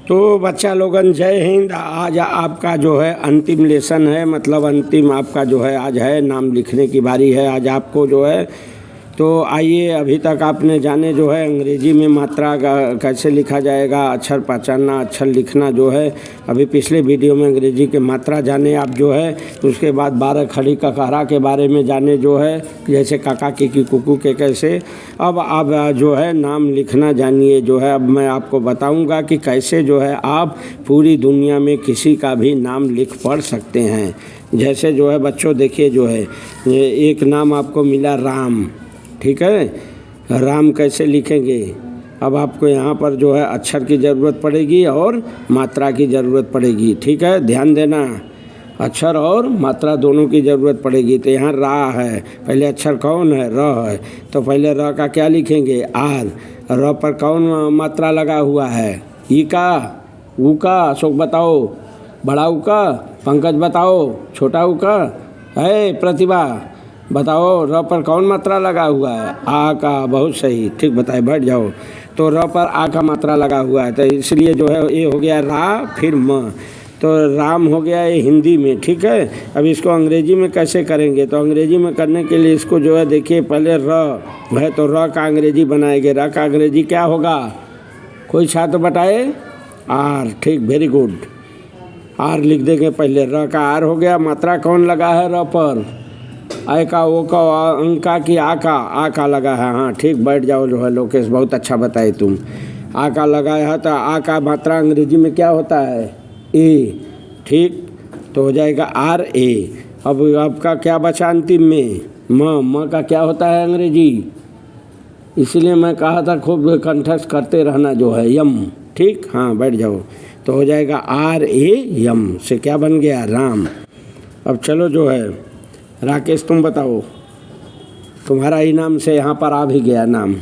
तो बच्चा लोगन जय हिंद। आज आपका जो है अंतिम लेसन है, मतलब अंतिम आपका जो है आज है नाम लिखने की बारी है आज आपको जो है। तो आइए, अभी तक आपने जाने जो है अंग्रेजी में मात्रा का कैसे लिखा जाएगा, अक्षर पहचानना, अक्षर लिखना जो है। अभी पिछले वीडियो में अंग्रेजी के मात्रा जाने आप जो है। उसके बाद 12 खड़ी ककारा के बारे में जाने जो है, जैसे काका की कुकू के कैसे। अब आप जो है नाम लिखना जानिए जो है। अब मैं आपको बताऊंगा कि कैसे जो है आप पूरी दुनिया में किसी का भी नाम लिख पढ़ सकते हैं। जैसे जो है बच्चों देखिए जो है, एक नाम आपको मिला राम, ठीक है। राम कैसे लिखेंगे? अब आपको यहाँ पर जो है अक्षर की ज़रूरत पड़ेगी और मात्रा की ज़रूरत पड़ेगी, ठीक है। ध्यान देना, अक्षर और मात्रा दोनों की ज़रूरत पड़ेगी। तो यहाँ रा है, पहले अक्षर कौन है? र है। तो पहले र का क्या लिखेंगे? आर। र पर कौन मात्रा लगा हुआ है? ई का, ऊ का। अशोक बताओ, बड़ा ऊ का। पंकज बताओ, छोटा ऊ का। है प्रतिभा बताओ, र पर कौन मात्रा लगा हुआ है? आ का। बहुत सही, ठीक बताए, बैठ जाओ। तो र पर आ का मात्रा लगा हुआ है, तो इसलिए जो है ये हो गया रा, फिर म। तो राम हो गया ये हिंदी में, ठीक है। अब इसको अंग्रेजी में कैसे करेंगे? तो अंग्रेजी में करने के लिए इसको जो है देखिए, पहले र है तो र का अंग्रेजी बनाएंगे। र का अंग्रेजी क्या होगा? कोई छात्र बताए? आर, ठीक, वेरी गुड। आर लिख देंगे पहले। र का आर हो गया। मात्रा कौन लगा है र पर? आय का, ओ का, अंका की आ का लगा है। हाँ ठीक, बैठ जाओ जो है लोकेश, बहुत अच्छा बताए तुम। आ का लगाया है तो आ का मात्रा अंग्रेजी में क्या होता है? ए, ठीक। तो हो जाएगा आर ए। अब आपका क्या बचा अंतिम में? म का क्या होता है अंग्रेजी? इसीलिए मैं कहा था खूब कंठस्थ करते रहना जो है, यम, ठीक। हाँ बैठ जाओ। तो हो जाएगा आर ए यम से क्या बन गया? राम। अब चलो जो है राकेश तुम बताओ, तुम्हारा ही नाम से यहाँ पर आ भी गया नाम।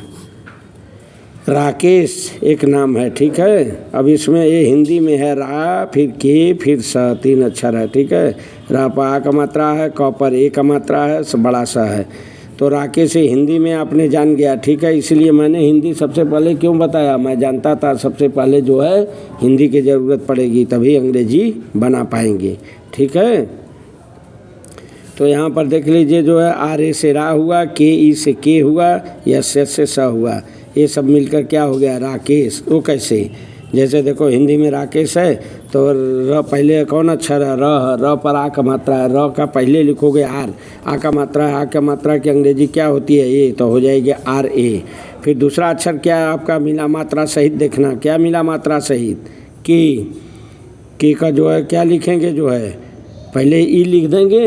राकेश एक नाम है, ठीक है। अब इसमें ये हिंदी में है रा, फिर के, फिर स, 3 अक्षर है, ठीक है। रा पर आ का मात्रा है, क पर ए का मात्रा है, बड़ा सा है। तो राकेश हिंदी में आपने जान गया, ठीक है। इसलिए मैंने हिंदी सबसे पहले क्यों बताया? मैं जानता था सबसे पहले जो है हिंदी की ज़रूरत पड़ेगी, तभी अंग्रेजी बना पाएंगे, ठीक है। तो यहाँ पर देख लीजिए जो है आर ए से रा हुआ, के ई से के हुआ, यस से स हुआ। ये सब मिलकर क्या हो गया? राकेश। वो कैसे? जैसे देखो हिंदी में राकेश है तो र पहले कौन अक्षर है? र पर आ का मात्रा है। र का पहले लिखोगे आर, आ का मात्रा है। आ का मात्रा की अंग्रेजी क्या होती है? ए। तो हो जाएगी आर ए। फिर दूसरा अक्षर क्या है आपका? मिला मात्रा सहित देखना, क्या मिला मात्रा सहित? के का जो है क्या लिखेंगे जो है? पहले ई लिख देंगे,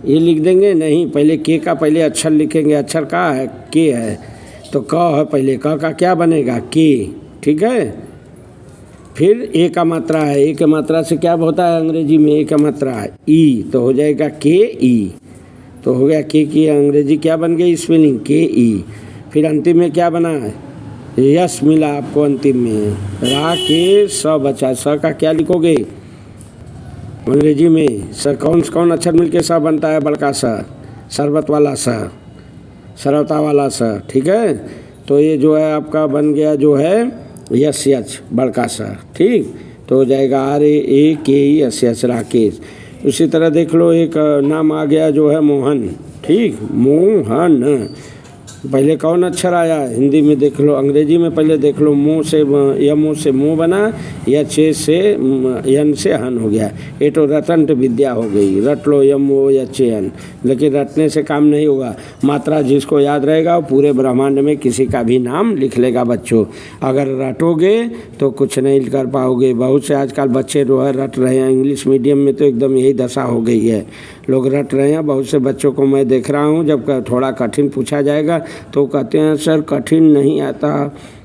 ये लिख देंगे नहीं, पहले के का पहले अक्षर लिखेंगे। अक्षर का है? के है। तो क है पहले, क का क्या बनेगा? के, ठीक है। फिर ए का मात्रा है। ए का मात्रा से क्या होता है अंग्रेजी में? ए का मात्रा है ई, तो हो जाएगा के ई। तो हो गया के की अंग्रेजी क्या बन गई? स्पेलिंग के ई। फिर अंतिम में क्या बना है? यस मिला आपको अंतिम में। रा के स बचा। स का क्या लिखोगे अंग्रेजी में? सर कौन अक्षर मिलके सा बनता है? बड़का सा, शरबत वाला सा, सरवता वाला सा, ठीक है। तो ये जो है आपका बन गया जो है यस यच, बड़का सा, ठीक। तो हो जाएगा आर ए के ई यस यच, राकेश। उसी तरह देख लो एक नाम आ गया जो है मोहन, ठीक। मोहन पहले कौन अक्षर आया? हिंदी में देख लो, अंग्रेजी में पहले देख लो। मुँह से यमो से मुँह बना, या चे से यन से हन हो गया। ये तो रटंत विद्या हो गई, रट लो यमो या चेन। लेकिन रटने से काम नहीं होगा। मात्रा जिसको याद रहेगा वो पूरे ब्रह्मांड में किसी का भी नाम लिख लेगा बच्चों। अगर रटोगे तो कुछ नहीं कर पाओगे। बहुत से आजकल बच्चे जो है रट रहे हैं, इंग्लिश मीडियम में तो एकदम यही दशा हो गई है, लोग रट रहे हैं। बहुत से बच्चों को मैं देख रहा हूँ, जब थोड़ा कठिन पूछा जाएगा तो कहते हैं सर कठिन नहीं आता,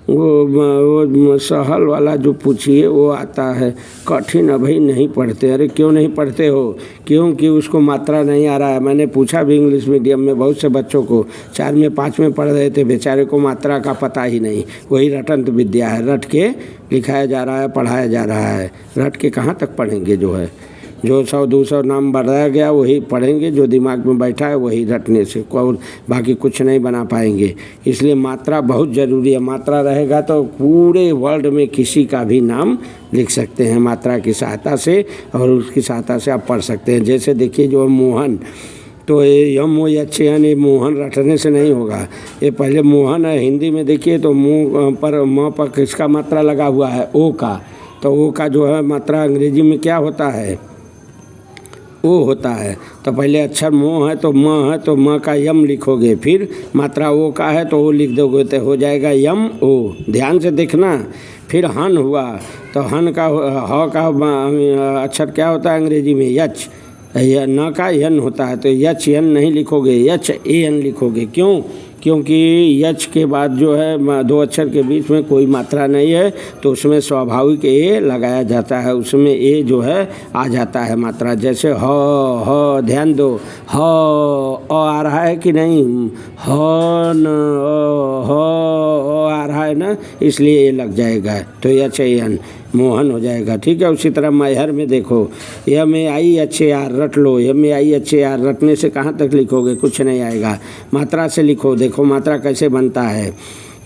वो सहल वाला जो पूछिए वो आता है, कठिन अभी नहीं पढ़ते। अरे क्यों नहीं पढ़ते हो? क्योंकि उसको मात्रा नहीं आ रहा है। मैंने पूछा भी इंग्लिश मीडियम में बहुत से बच्चों को, 4 में 5 में पढ़ रहे थे, बेचारे को मात्रा का पता ही नहीं। वही रटंत विद्या है, रट के लिखाया जा रहा है, पढ़ाया जा रहा है। रट के कहाँ तक पढ़ेंगे जो है। जो 100-200 नाम बढ़ाया गया वही पढ़ेंगे, जो दिमाग में बैठा है वही रटने से, और बाकी कुछ नहीं बना पाएंगे। इसलिए मात्रा बहुत ज़रूरी है। मात्रा रहेगा तो पूरे वर्ल्ड में किसी का भी नाम लिख सकते हैं मात्रा की सहायता से, और उसकी सहायता से आप पढ़ सकते हैं। जैसे देखिए जो मोहन, तो ये यम यच यन, ये मोहन रटने से नहीं होगा। ये पहले मोहन है, हिंदी में देखिए तो मुँह पर म पर किसका मात्रा लगा हुआ है, ओ का। तो ओ का जो है मात्रा अंग्रेजी में क्या होता है, ओ होता है। तो पहले अक्षर मोह है तो म है, तो म का यम लिखोगे, फिर मात्रा ओ का है तो ओ लिख दोगे, तो हो जाएगा यम ओ। ध्यान से देखना। फिर हन हुआ, तो हन का ह का अक्षर क्या होता है अंग्रेजी में, यच। न का यन होता है, तो यच यन नहीं लिखोगे, यच ए एन लिखोगे। क्यों? क्योंकि यच के बाद जो है 2 अक्षर के बीच में कोई मात्रा नहीं है, तो उसमें स्वाभाविक ए लगाया जाता है, उसमें ए जो है आ जाता है मात्रा। जैसे ह, ध्यान दो, ह आ रहा है कि नहीं, ह न आ रहा है ना, इसलिए ए लग जाएगा, तो यच एन मोहन हो जाएगा। ठीक है। उसी तरह मैहर में देखो, यम ए आई अच्छे आर रट लो, यम ए आई अच्छे आर रटने से कहाँ तक लिखोगे, कुछ नहीं आएगा। मात्रा से लिखो, देखो मात्रा कैसे बनता है।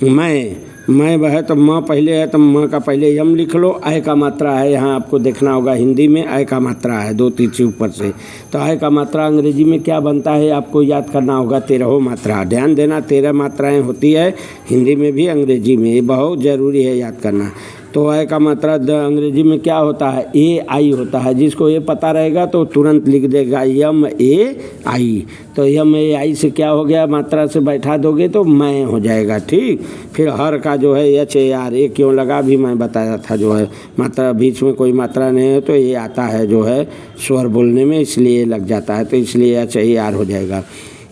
मैं वह तो म पहले है, तो म का पहले यम लिख लो, आय का मात्रा है, यहाँ आपको देखना होगा हिंदी में आय का मात्रा है 2 तीसरी ऊपर से। तो आय का मात्रा अंग्रेजी में क्या बनता है आपको याद करना होगा, 13 मात्रा। ध्यान देना, 13 मात्राएं होती है हिंदी में भी अंग्रेजी में, ये बहुत ज़रूरी है याद करना। तो आय का मात्रा अंग्रेजी में क्या होता है, ए आई होता है। जिसको ये पता रहेगा तो तुरंत लिख देगा यम ए आई। तो यम ए आई से क्या हो गया, मात्रा से बैठा दोगे तो मैं हो जाएगा। ठीक। फिर हर का जो है एच ए आर, ए क्यों लगा भी मैं बताया था, जो है मात्रा बीच में कोई मात्रा नहीं है तो ये आता है जो है स्वर बोलने में, इसलिए लग जाता है, तो इसलिए एच ए आर हो जाएगा।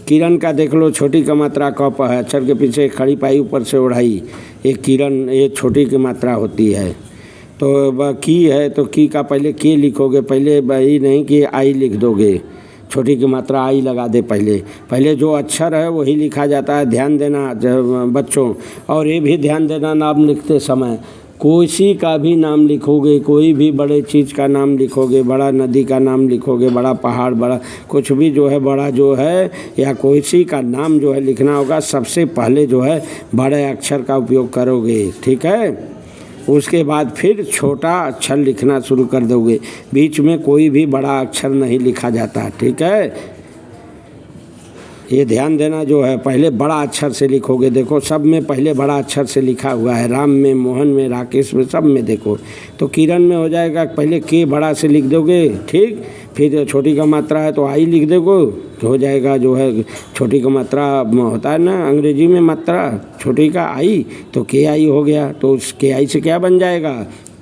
किरण का देख लो, छोटी का मात्रा कप है, अक्षर के पीछे खड़ी पाई ऊपर से ओढ़ाई, एक किरण, ये छोटी की मात्रा होती है। तो की है तो की का पहले के लिखोगे, पहले बही नहीं कि आई लिख दोगे, छोटी की मात्रा आई लगा दे पहले जो अक्षर है वही लिखा जाता है। ध्यान देना बच्चों, और ये भी ध्यान देना नाम लिखते समय, कोई का भी नाम लिखोगे, कोई भी बड़े चीज़ का नाम लिखोगे, बड़ा नदी का नाम लिखोगे, बड़ा पहाड़, बड़ा कुछ भी जो है, बड़ा जो है या कोई का नाम जो है लिखना होगा, सबसे पहले जो है बड़े अक्षर का उपयोग करोगे। ठीक है। उसके बाद फिर छोटा अक्षर लिखना शुरू कर दोगे, बीच में कोई भी बड़ा अक्षर नहीं लिखा जाता। ठीक है। ये ध्यान देना, जो है पहले बड़ा अक्षर से लिखोगे। देखो सब में पहले बड़ा अक्षर से लिखा हुआ है, राम में, मोहन में, राकेश में, सब में देखो। तो किरण में हो जाएगा, पहले के बड़ा से लिख दोगे। ठीक। फिर छोटी का मात्रा है तो आई लिख दोगे, तो हो जाएगा जो है छोटी का मात्रा होता है ना अंग्रेजी में मात्रा, छोटी का आई, तो के आई हो गया। तो उस के आई से क्या बन जाएगा,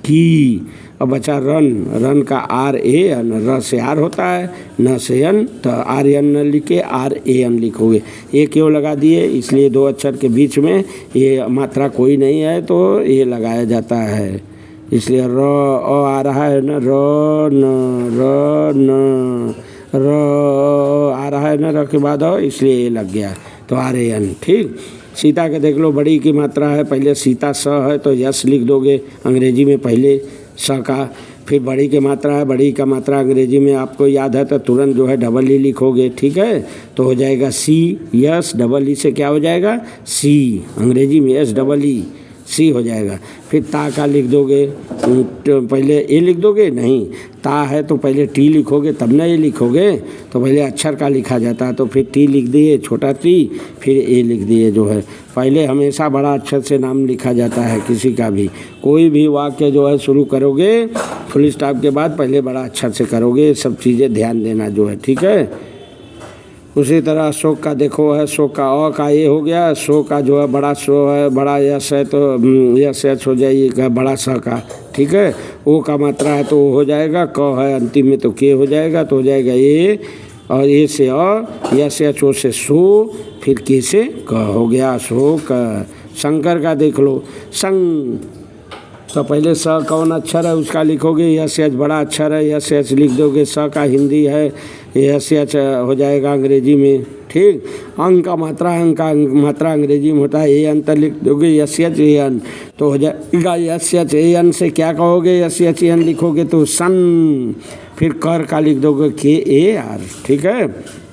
की। अब बचा रन, रन का आर ए एन, र से आर होता है, न से एन, तो आर एन न लिखे आर ए एन लिखोगे। ये क्यों लगा दिए, इसलिए 2 अक्षर के बीच में ये मात्रा कोई नहीं है तो ये लगाया जाता है, इसलिए र आ रहा है ना, र न आ रहा है ना, र के बाद इसलिए ये लग गया, तो आर ए एन। ठीक। सीता के देख लो, बड़ी की मात्रा है, पहले सीता स है तो यस लिख दोगे अंग्रेजी में पहले स का। फिर बड़ी की मात्रा है, बड़ी का मात्रा अंग्रेजी में आपको याद है तो तुरंत जो है डबल ई लिखोगे। ठीक है। तो हो जाएगा सी, यस डबल ई से क्या हो जाएगा, सी। अंग्रेजी में एस डबल ई, सी हो जाएगा। फिर ता का लिख दोगे, तो पहले ए लिख दोगे, नहीं ता है तो पहले टी लिखोगे तब ना ए लिखोगे, तो पहले अक्षर का लिखा जाता है, तो फिर टी लिख दिए, छोटा टी, फिर ए लिख दिए। जो है पहले हमेशा बड़ा अक्षर से नाम लिखा जाता है किसी का भी, कोई भी वाक्य जो है शुरू करोगे फुल स्टॉप के बाद पहले बड़ा अक्षर से करोगे। सब चीज़ें ध्यान देना जो है। ठीक है। उसी तरह अशोक का देखो है, शोक का अ का ये हो गया, शो का जो है बड़ा शो है, बड़ा यश है तो यश एच हो जाएगा बड़ा स का। ठीक है। ओ का मात्रा है तो ओ हो जाएगा, क है अंतिम में तो के हो जाएगा, तो हो जाएगा ए, और ए से अ, यश एच ओ से सो, फिर के से क हो गया शोक। शंकर का देख लो, संग, तो पहले स कौन अक्षर है उसका लिखोगे, यस एच बड़ा अक्षर है, यस एच लिख दोगे। स का हिंदी है, यस एच हो जाएगा अंग्रेजी में, ठीक। अंक का मात्रा अंग्रेजी में होता है ए एन, तो लिख दोगे यस एच ए एन, तो हो जाएगा यस एच ए एन से क्या कहोगे, यस एच ए एन लिखोगे तो सन, फिर कर का लिख दोगे के ए आर, ठीक है।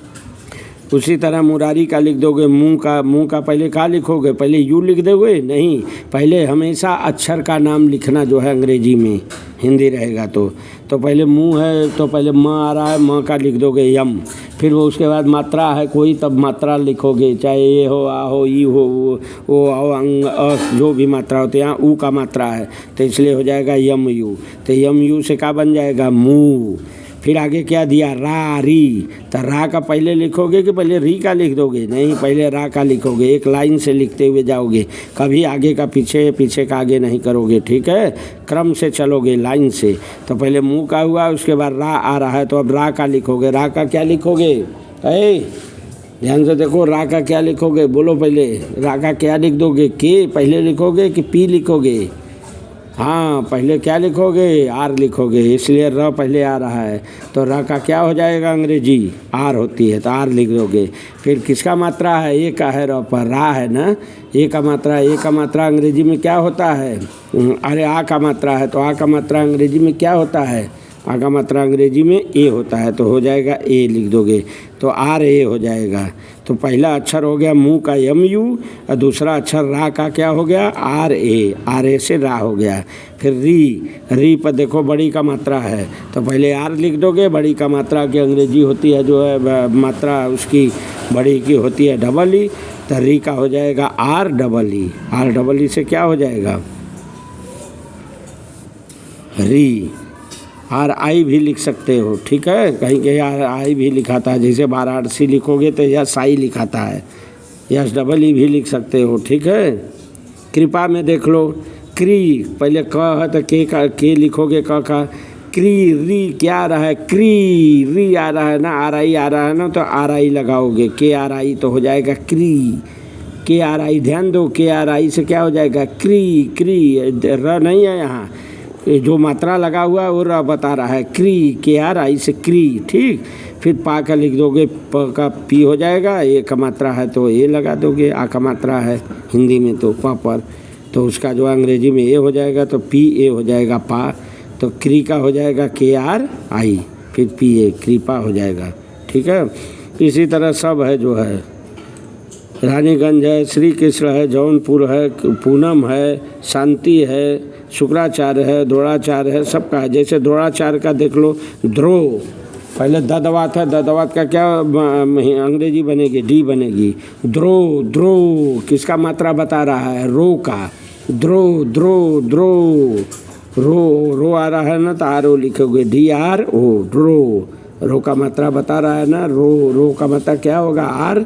उसी तरह मुरारी का लिख दोगे, मुँह का पहले क्या लिखोगे, पहले यू लिख दोगे, नहीं, पहले हमेशा अक्षर का नाम लिखना जो है अंग्रेजी में, हिंदी रहेगा तो पहले मुँह है तो पहले म आ रहा है, म का लिख दोगे यम, फिर वो उसके बाद मात्रा है कोई तब मात्रा लिखोगे, चाहे ए हो, आ हो, ई हो, ओ आओ, अंग अ, जो भी मात्रा होती है। यहाँ ऊ का मात्रा है तो इसलिए हो जाएगा यम यू, तो यम यू से क्या बन जाएगा मुँह। फिर आगे क्या दिया, रा री, तो रा का पहले लिखोगे कि पहले री का लिख दोगे, नहीं, पहले रा का लिखोगे, एक लाइन से लिखते हुए जाओगे, कभी आगे का पीछे, पीछे का आगे नहीं करोगे, ठीक है, क्रम से चलोगे लाइन से। तो पहले मुँह का हुआ, उसके बाद रा आ रहा है तो अब रा का लिखोगे। रा का क्या लिखोगे, ध्यान से देखो, रा का क्या लिखोगे, बोलो पहले, रा का क्या लिख दोगे, के पहले लिखोगे कि पी लिखोगे, हाँ पहले क्या लिखोगे, आर लिखोगे, इसलिए र पहले आ रहा है तो र का क्या हो जाएगा, अंग्रेजी आर होती है तो आर लिख दोगे। फिर किसका मात्रा है, ए का है, र पर रा है ना, ए का मात्रा अंग्रेजी में क्या होता है, अरे आ का मात्रा है तो आ का मात्रा अंग्रेजी में क्या होता है, आ का मात्रा अंग्रेजी में ए होता है तो हो जाएगा ए लिख दोगे, तो आर ए हो जाएगा। तो पहला अक्षर हो गया मुँह का यम यू, और दूसरा अक्षर रा का क्या हो गया, आर ए से रा हो गया। फिर री पर देखो बड़ी का मात्रा है तो पहले आर लिख दोगे, बड़ी का मात्रा की अंग्रेजी होती है जो है मात्रा उसकी बड़ी की होती है डबल ई, तो री का हो जाएगा आर डबल ई से क्या हो जाएगा, री। आर आई भी लिख सकते हो, ठीक है, कहीं कहीं आर आई भी लिखाता है, जैसे वाराणसी लिखोगे तो यस आई लिखाता है, यस डबल ई भी लिख सकते हो, ठीक है। कृपा में देख लो, क्री पहले क है तो के लिखोगे, क का क्री, री क्या आ रहा है, क्री, री आ रहा है ना, आर आई आ रहा है ना, तो आर आई लगाओगे, के आर आई तो हो जाएगा क्री, के आर आई, ध्यान दो, के आर आई से क्या हो जाएगा, क्री, र नहीं है यहाँ, जो मात्रा लगा हुआ है वो र बता रहा है, क्री, के आर आई से क्री, ठीक। फिर पा का लिख दोगे, प का पी हो जाएगा, ए का मात्रा है तो ए लगा दोगे, आ का मात्रा है हिंदी में तो प पर, तो उसका जो अंग्रेजी में ए हो जाएगा तो पी ए हो जाएगा पा, तो क्री का हो जाएगा के आर आई, फिर पी ए, कृपा हो जाएगा, ठीक है। इसी तरह सब है जो है, रानीगंज है, श्री कृष्ण है, जौनपुर है, पूनम है, शांति है, शुक्राचार्य है, द्रोणाचार्य है, सबका है। जैसे द्रोणाचार्य का देख लो, द्रो पहले ददवात है, ददवात का क्या अंग्रेजी बनेगी, डी बनेगी, द्रो किसका मात्रा बता रहा है, रो का, द्रो रो आ रहा है ना तो आर ओ लिखोगे, डी आर ओ, रो का मात्रा बता रहा है ना, रो का मात्रा क्या होगा, आर,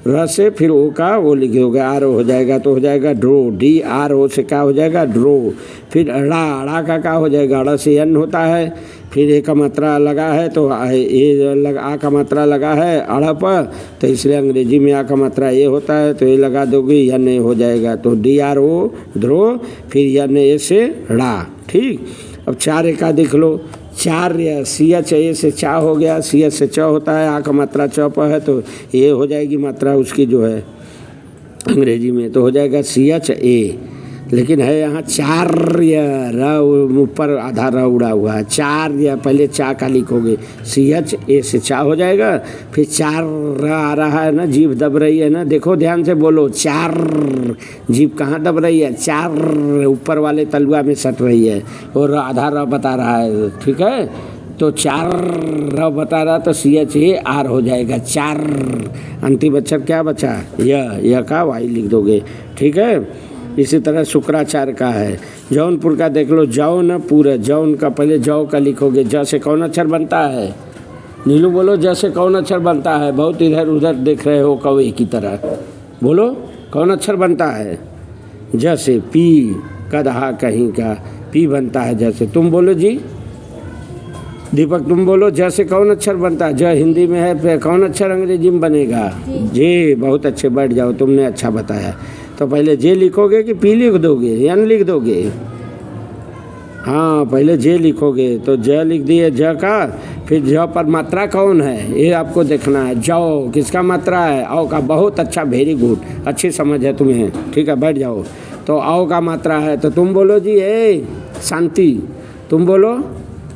र से फिर ओ का वो लिखोगे, आर ओ हो जाएगा तो हो जाएगा ड्रो, डी आर ओ से क्या हो जाएगा, ड्रो। फिर अड़ा का क्या हो जाएगा, अड़ा से एन होता है, फिर ए का मात्रा लगा है तो आ का मात्रा लगा है अड़ा पर, तो इसलिए अंग्रेजी में आ का मात्रा ए होता है तो ए लगा दोगे, एन ए हो जाएगा, तो डी आर ओ ध्रो, फिर एन ए से ड़ा, ठीक। अब चार ए का देख लो, चार सी एच ए से चा हो गया, सी एच से च होता है, आ का मात्रा च पर है तो ए हो जाएगी मात्रा उसकी जो है अंग्रेजी में, तो हो जाएगा सी एच ए, लेकिन है यहाँ चार र ऊपर आधा र उड़ा हुआ है, चार या पहले चा का लिखोगे, सी एच ए से चा हो जाएगा, फिर चार र आ रहा है ना, जीभ दब रही है ना, देखो ध्यान से बोलो, चार, जीभ कहाँ दब रही है, चार ऊपर वाले तलुआ में सट रही है, और आधा र बता रहा है, ठीक है, तो चार र बता रहा तो सी एच ए आर हो जाएगा, चार, अंतिम अक्षर क्या बचा, यह का वाई लिख दोगे, ठीक है। इसी तरह शुक्राचार्य का है, जौनपुर का देख लो, जौनपुर, जौन का पहले जौ का लिखोगे, ज से कौन अक्षर बनता है, नीलू बोलो, ज से कौन अक्षर बनता है, बहुत इधर उधर देख रहे हो कौवे की तरह, बोलो कौन अक्षर बनता है, ज से, पी कदहा कहीं का पी बनता है, ज से, तुम बोलो जी, दीपक तुम बोलो, ज से कौन अक्षर बनता है, ज हिंदी में है, फिर कौन अक्षर अंग्रेजी में बनेगा, जे, बहुत अच्छे, बैठ जाओ, तुमने अच्छा बताया। तो पहले जे लिखोगे कि पी लिख दोगे, एन लिख दोगे, हाँ पहले जे लिखोगे तो ज लिख दिए ज का, फिर ज पर मात्रा कौन है ये आपको देखना है। जाओ किसका मात्रा है? आओ का। बहुत अच्छा, वेरी गुड, अच्छी समझ है तुम्हें। ठीक है बैठ जाओ। तो आओ का मात्रा है तो तुम बोलो जी, ए शांति तुम बोलो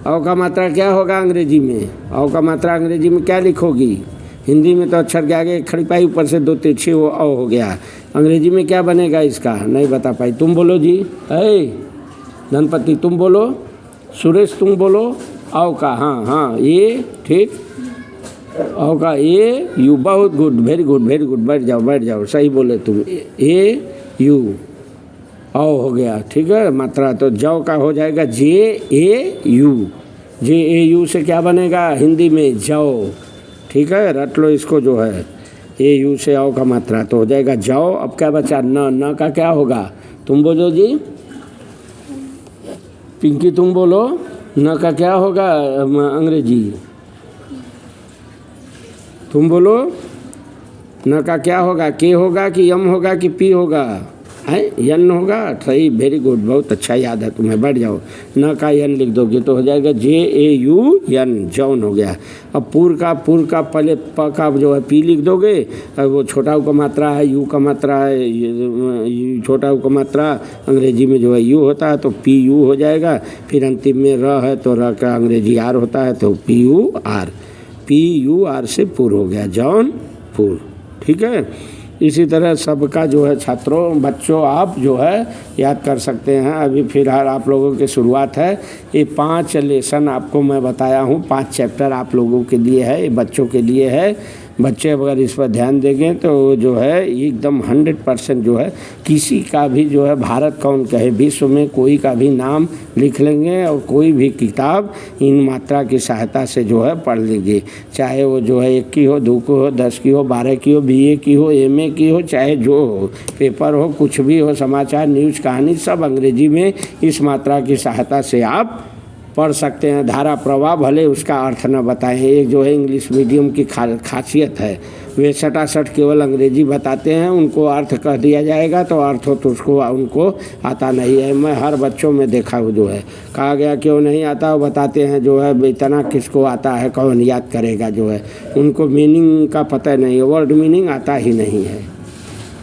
आओ का मात्रा क्या होगा अंग्रेजी में? आओ का मात्रा अंग्रेजी में क्या लिखोगी? हिंदी में तो अक्षर के आगे खड़ी पाई ऊपर से दो तिरछी वो आओ हो गया। अंग्रेजी में क्या बनेगा इसका? नहीं बता पाई। तुम बोलो जी, ए धनपति तुम बोलो, सुरेश तुम बोलो आओ का। हाँ हाँ ये ठीक, आओ का ए यू। बहुत good, very good very good. बैठ जाओ बैठ जाओ, सही बोले तुम। ए यू आओ हो गया। ठीक है मात्रा तो जाओ का हो जाएगा जे ए यू। जे ए यू से क्या बनेगा हिंदी में? जाओ। ठीक है रट लो इसको जो है, ए यू से आओ का मात्रा तो हो जाएगा जाओ। अब क्या बचा? न। न का क्या होगा? तुम बोलो जी, पिंकी तुम बोलो न का क्या होगा अंग्रेजी? तुम बोलो न का क्या होगा? के होगा कि यम होगा कि पी होगा? है यन होगा। सही, वेरी गुड, बहुत अच्छा याद है तुम्हें। बैठ जाओ। न का यन लिख दोगे तो हो जाएगा जे ए यू यन, जौन हो गया। अब पूर का पहले प का जो है पी लिख दोगे, वो छोटा ऊ का मात्रा है, यू का मात्रा है, छोटा ऊ का मात्रा अंग्रेजी में जो है यू होता है तो पी यू हो जाएगा। फिर अंतिम में र है तो र का अंग्रेजी आर होता है तो P U R. P U R से पूर हो गया, जौन पूर। ठीक है इसी तरह सबका जो है छात्रों बच्चों आप जो है याद कर सकते हैं। अभी फिलहाल आप लोगों की शुरुआत है। ये 5 लेसन आपको मैं बताया हूँ, 5 चैप्टर आप लोगों के लिए है, ये बच्चों के लिए है। बच्चे अगर इस पर ध्यान देंगे तो जो है एकदम 100% जो है किसी का भी जो है भारत कौन कहे विश्व में कोई का भी नाम लिख लेंगे और कोई भी किताब इन मात्रा की सहायता से जो है पढ़ लेंगे। चाहे वो जो है 1 की हो, 2 की हो, 10 की हो, 12 की हो, BA की हो, MA की हो, चाहे जो हो, पेपर हो, कुछ भी हो, समाचार न्यूज़ कहानी सब अंग्रेजी में इस मात्रा की सहायता से आप पढ़ सकते हैं। धारा प्रवाह भले उसका अर्थ न बताएं, एक जो है इंग्लिश मीडियम की खासियत है, वे सटासट केवल अंग्रेजी बताते हैं, उनको अर्थ कह दिया जाएगा तो अर्थ हो तो उसको उनको आता नहीं है। मैं हर बच्चों में देखा हूँ जो है कहा गया क्यों नहीं आता वो बताते हैं जो है इतना किसको आता है, कौन याद करेगा जो है, उनको मीनिंग का पता नहीं है, वर्ड मीनिंग आता ही नहीं है,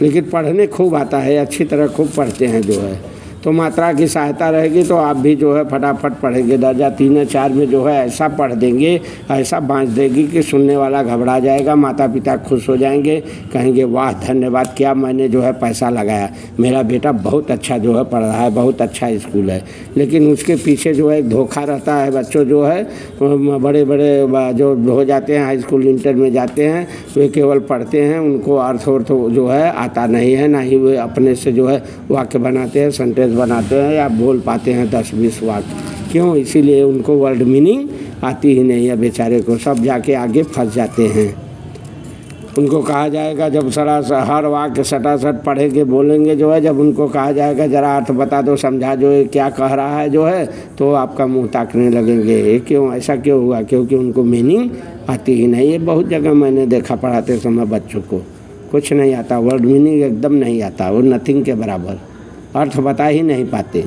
लेकिन पढ़ने खूब आता है, अच्छी तरह खूब पढ़ते हैं जो है। तो मात्रा की सहायता रहेगी तो आप भी जो है फटाफट पढ़ेंगे। दर्जा 3 या 4 में जो है ऐसा पढ़ देंगे, ऐसा बाँच देगी कि सुनने वाला घबरा जाएगा, माता पिता खुश हो जाएंगे, कहेंगे वाह धन्यवाद, क्या मैंने जो है पैसा लगाया, मेरा बेटा बहुत अच्छा जो है पढ़ रहा है, बहुत अच्छा स्कूल है। लेकिन उसके पीछे जो है एक धोखा रहता है। बच्चों जो है बड़े बड़े जो हो जाते हैं हाई स्कूल इंटर में जाते हैं, वे केवल पढ़ते हैं, उनको अर्थ जो है आता नहीं है, ना ही वे अपने से जो है वाक्य बनाते हैं, सेंटेंस बनाते हैं या बोल पाते हैं 10-20 वाक्य। क्यों? इसीलिए उनको वर्ड मीनिंग आती ही नहीं है बेचारे को, सब जाके आगे फंस जाते हैं। उनको कहा जाएगा जब हर वाक्य सटासट पढ़ेंगे बोलेंगे जो है, जब उनको कहा जाएगा ज़रा अर्थ बता दो, समझा जो है क्या कह रहा है जो है, तो आपका मुंह ताकने लगेंगे। ये क्यों? ऐसा क्यों हुआ? क्योंकि उनको मीनिंग आती ही नहीं है। बहुत जगह मैंने देखा पढ़ाते समय बच्चों को कुछ नहीं आता, वर्ड मीनिंग एकदम नहीं आता, वो नथिंग के बराबर, अर्थ बता ही नहीं पाते।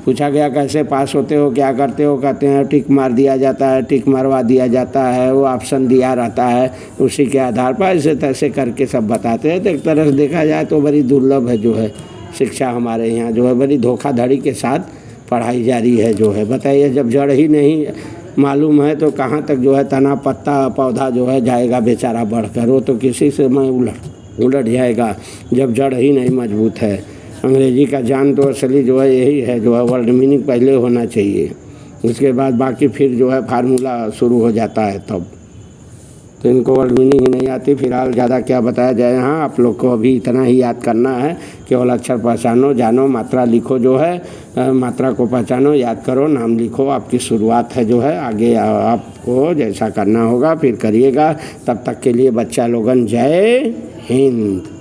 पूछा गया कैसे पास होते हो, क्या करते हो, कहते हैं टिक मार दिया जाता है, टिक मारवा दिया जाता है, वो ऑप्शन दिया रहता है, उसी के आधार पर ऐसे तैसे करके सब बताते हैं। तो एक तरह से देखा जाए तो बड़ी दुर्लभ है जो है शिक्षा हमारे यहाँ, जो है बड़ी धोखाधड़ी के साथ पढ़ाई जारी है जो है। बताइए जब जड़ ही नहीं मालूम है तो कहाँ तक जो है तना पत्ता पौधा जो है जाएगा बेचारा बढ़कर, वो तो किसी से मैं उलट जाएगा जब जड़ ही नहीं मजबूत है। अंग्रेजी का जान तो असली जो है यही है, जो है वर्ड मीनिंग पहले होना चाहिए, उसके बाद बाकी फिर जो है फार्मूला शुरू हो जाता है तब। तो इनको वर्ड मीनिंग ही नहीं आती। फिलहाल ज़्यादा क्या बताया जाए, हाँ आप लोग को अभी इतना ही याद करना है, केवल अक्षर पहचानो, जानो, मात्रा लिखो जो है, मात्रा को पहचानो, याद करो, नाम लिखो, आपकी शुरुआत है जो है। आगे आपको जैसा करना होगा फिर करिएगा। तब तक के लिए बच्चा लोगन जय हिंद।